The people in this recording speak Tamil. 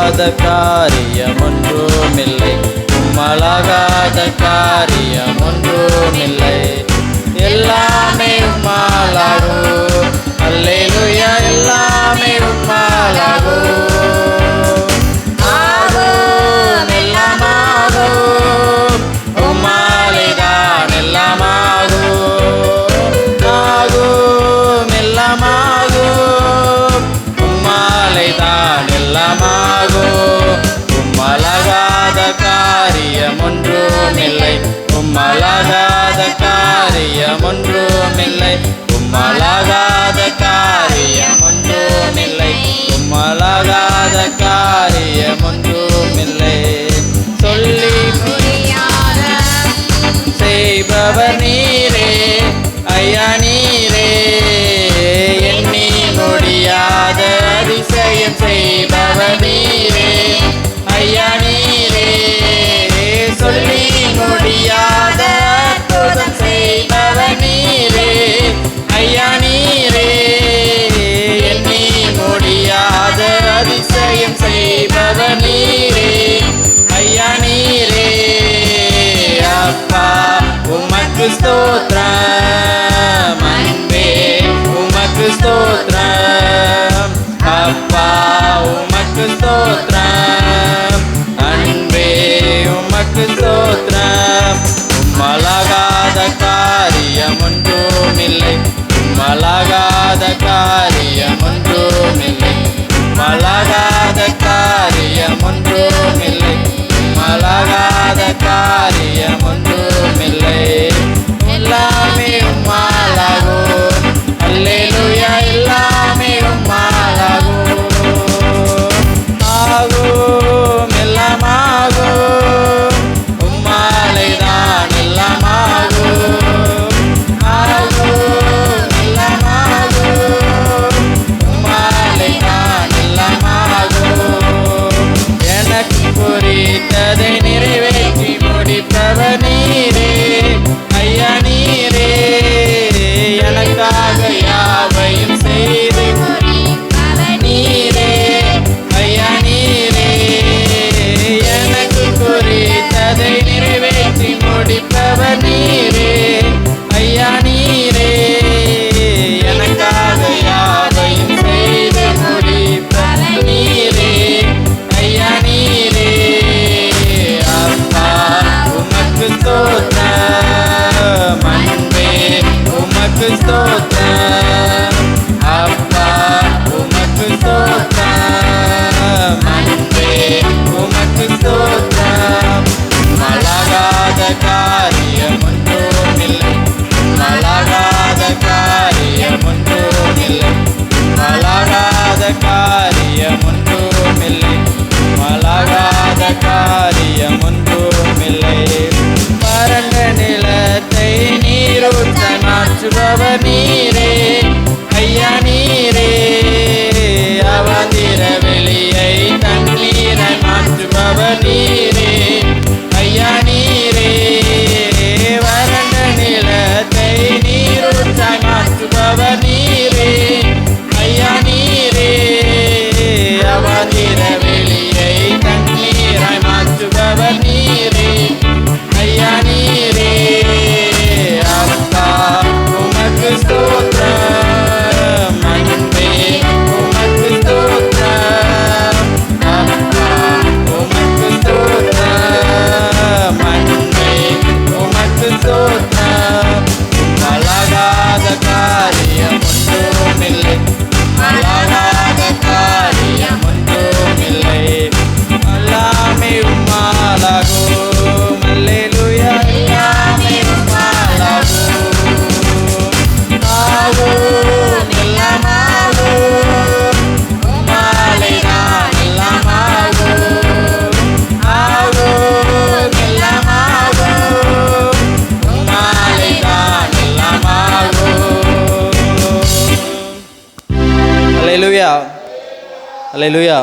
உம்மலாகாத காரியம் ஒன்றுமில்லை, உம்மலாகாத காரியம் ஒன்றுமில்லை. எல்லாமே உம்மாலாகும், அல்லேலூயா, எல்லாமே உம்மாலாகும். ஆகும், எல்லாம் ஆகும், உம்மாலேதான் எல்லாம் ஆகும். ஆகும், எல்லாம் ஆகும், உம்மாலேதான் எல்லாம் ஆகும். உம்மலாகாத காரியம் ஒன்றுமில்லை, உம்மலாகாத காரியம் ஒன்றுமில்லை, உம்மலாகாத காரியம் ஒன்றுமில்லை, உம்மலாகாத காரியம் ஒன்றுமில்லை. சொல்லி முடியாத செய்பவர் நீரே, ஐயா நீரே, எண்ணி முடியாத அதிசயம் செய்பவர் நீரே, ஐயா நீரே, சொல்லி முடியாத அற்புதம் செய்பவர் நீரே, ஐயா நீரே, எண்ணி முடியாத அதிசயம் செய்பவர் நீரே, ஐயா நீரே. அப்பா உமக்கு ஸ்தோத்திரம், அன்பே உமக்கு ஸ்தோத்திரம், அப்பா உமக்கு ஸ்தோத்திரம், அன்பே உமக்கு ஸ்தோத்திரம். உம்மலாகாத காரியம் ஒன்றுமில்லை, உம்மலாகாத காரியம் ஒன்றுமில்லை, உம்மலாகாத காரியம் ஒன்றுமில்லை, உம்மலாகாத காரியம் ஒன்றுமில்லை. எல்லாமே உம்மாலாகும், அல்லேலூயா, எல்லாமே உம்மாலாகும். ஆகும், எல்லாம் ஆகும், உம்மாலேதான் எல்லாம் ஆகும். ஆகும், எல்லாம் ஆகும், உம்மாலேதான் எல்லாம் ஆகும். எனக்கு குறித்ததை நிறைவேற்றி முடிப்பவர் நீரே, ஐயா நீரே, எனக்காக யாவையும் செய்து முடிப்பவர் நீரே, ஐயா நீரே, எனக்கு குறித்ததை நிறைவேற்றி முடிப்பவர் நீரே, ஐயா நீரே, எனக்காக யாவையும் செய்து முடிப்பவர் நீரே, ஐயா நீரே. அப்பா உமக்கு ஸ்தோத்திரம், அன்பே உமக்கு ஸ்தோத்திரம், அப்பா உமக்கு ஸ்தோத்திரம், அன்பே உமக்கு ஸ்தோத்திரம். உம்மலாகாத காரியம் ஒன்றுமில்லை, உம்மலாகாத காரியம் ஒன்றுமில்லை, உம்மலாகாத காரியம் ஒன்றுமில்லை, உம்மலாகாத காரியம் ஒன்றுமில்லை. வறண்ட நிலத்தை நீரூற்ற மாற்றுபவர் நீரே, ஐயா நீரே, அவந்திர வெளியை தண்ணீரை மாற்றுபவர் நீரே, ஐயா நீரே, வறண்ட நிலத்தை நீரூற்ற மாற்றுபவர் நீரே, ஐயா நீரே, அவந்திர வெளியை தண்ணீரை மாற்றுபவர் நீரே, ஐயா நீரே. அப்பா உமக்கு ஸ்தோத்திரம், அன்பே உமக்கு ஸ்தோத்திரம், அப்பா உமக்கு ஸ்தோத்திரம், அன்பே உமக்கு ஸ்தோத்திரம். உம்மலாகாத காரியம் ஒன்றுமில்லை, உம்மலாகாத காரியம் ஒன்றுமில்லை, எல்லாமே உம்மாலாகும், அல்லேலூயா, எல்லாமே உம்மாலாகும். ஆகும், எல்லாம் ஆகும், உம்மாலேதான் எல்லாம் ஆகும். ஆகும், எல்லாம் ஆகும், உம்மாலேதான் எல்லாம் ஆகும். அல்லேலூயா, அல்லேலூயா.